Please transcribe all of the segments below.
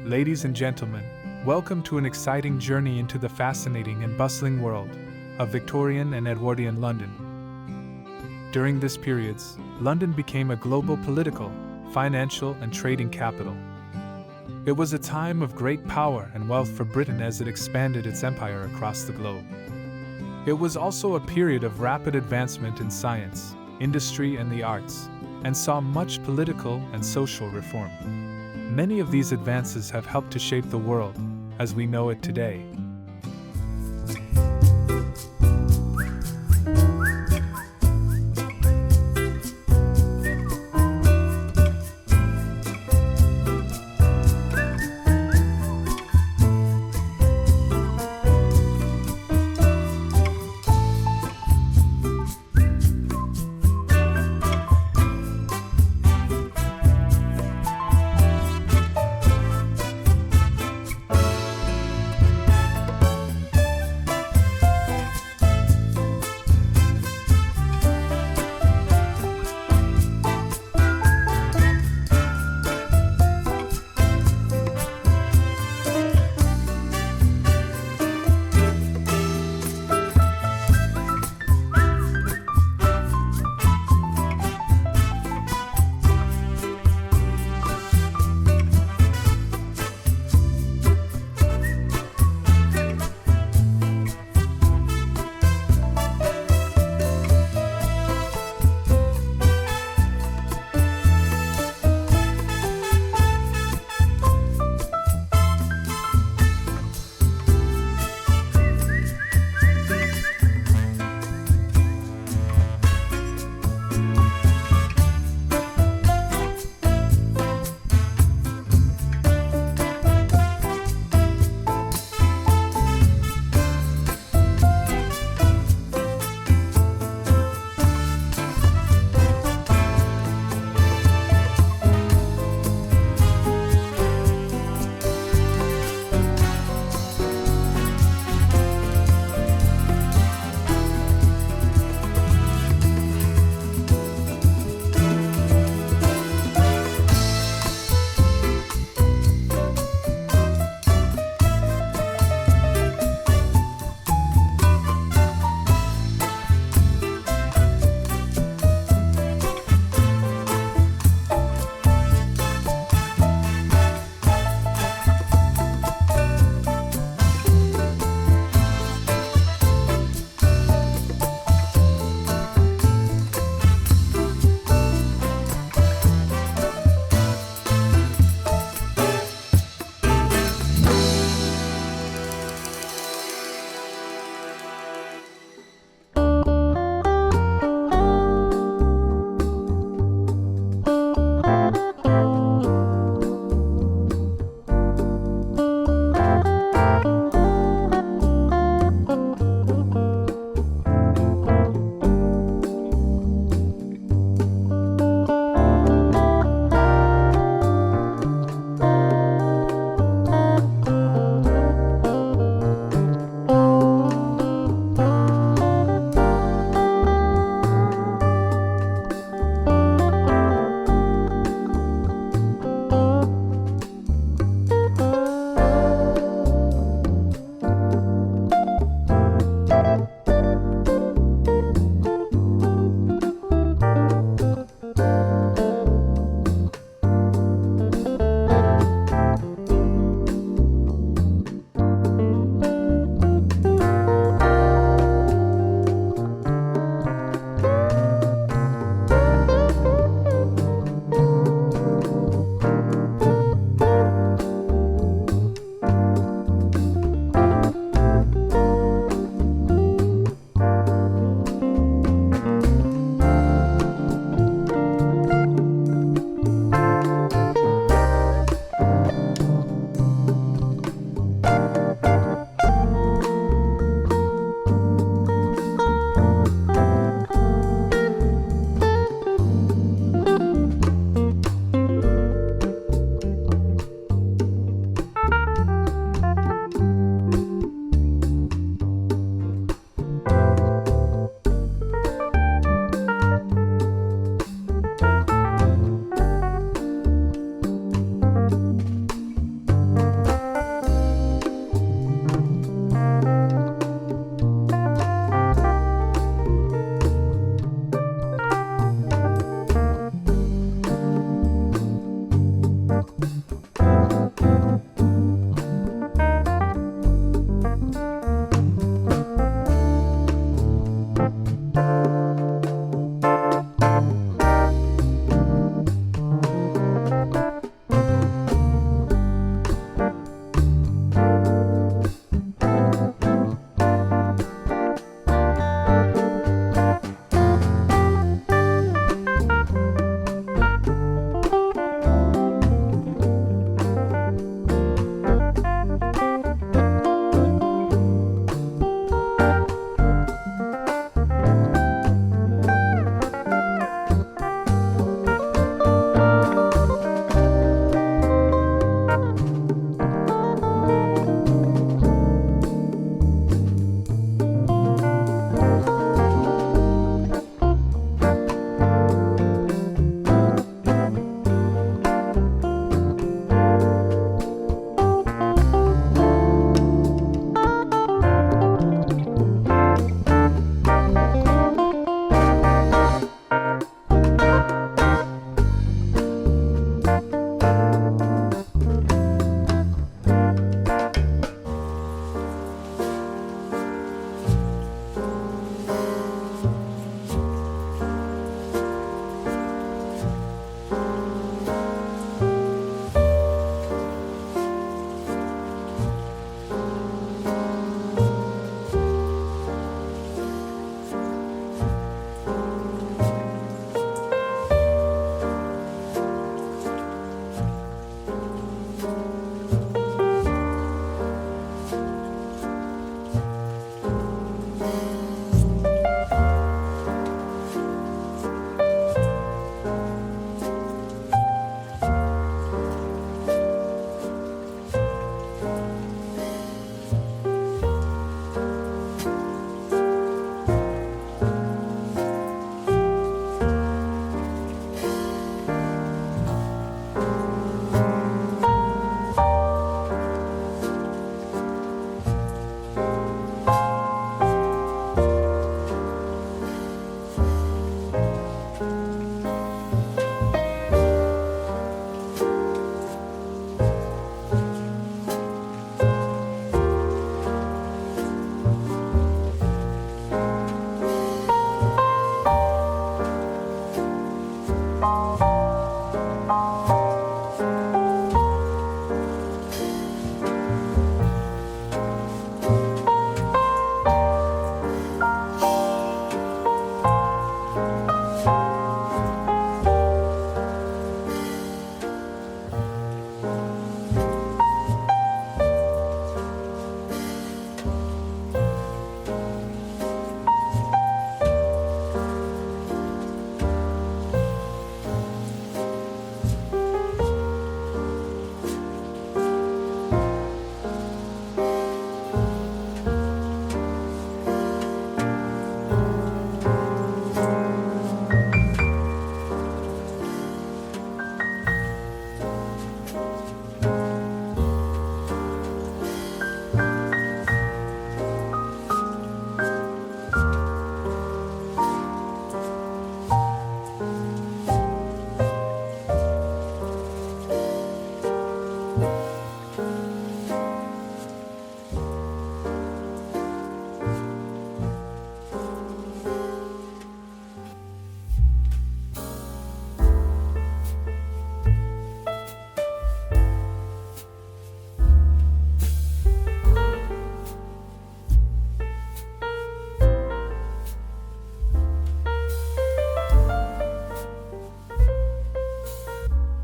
Ladies and gentlemen, welcome to an exciting journey into the fascinating and bustling world of Victorian and Edwardian London. During this period, London became a global political, financial, and trading capital. It was a time of great power and wealth for Britain as it expanded its empire across the globe. It was also a period of rapid advancement in science, industry, and the arts, and saw much political and social reform. Many of these advances have helped to shape the world as we know it today.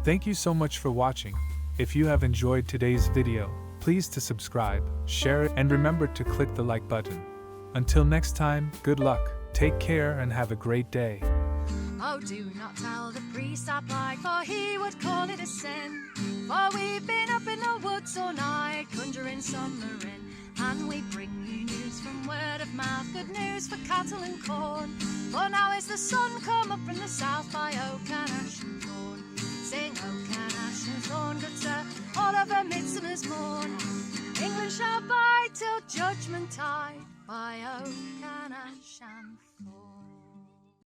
Thank you so much for watching. If you have enjoyed today's video, please to subscribe, share it, and remember to click the like button. Until next time, good luck, take care, and have a great day. Oh, do not tell the priest our plight, for he would call it a sin. For we've been up in the woods all night, conjuring summer in, and we bring you news from word of mouth, good news for cattle and corn. For now is the sun come up from the south by oak and ash and thorn. Sing oak and ash and thorn, good sir, all over midsummer's morn. England shall bide till judgment tide by oak and ash and thorn.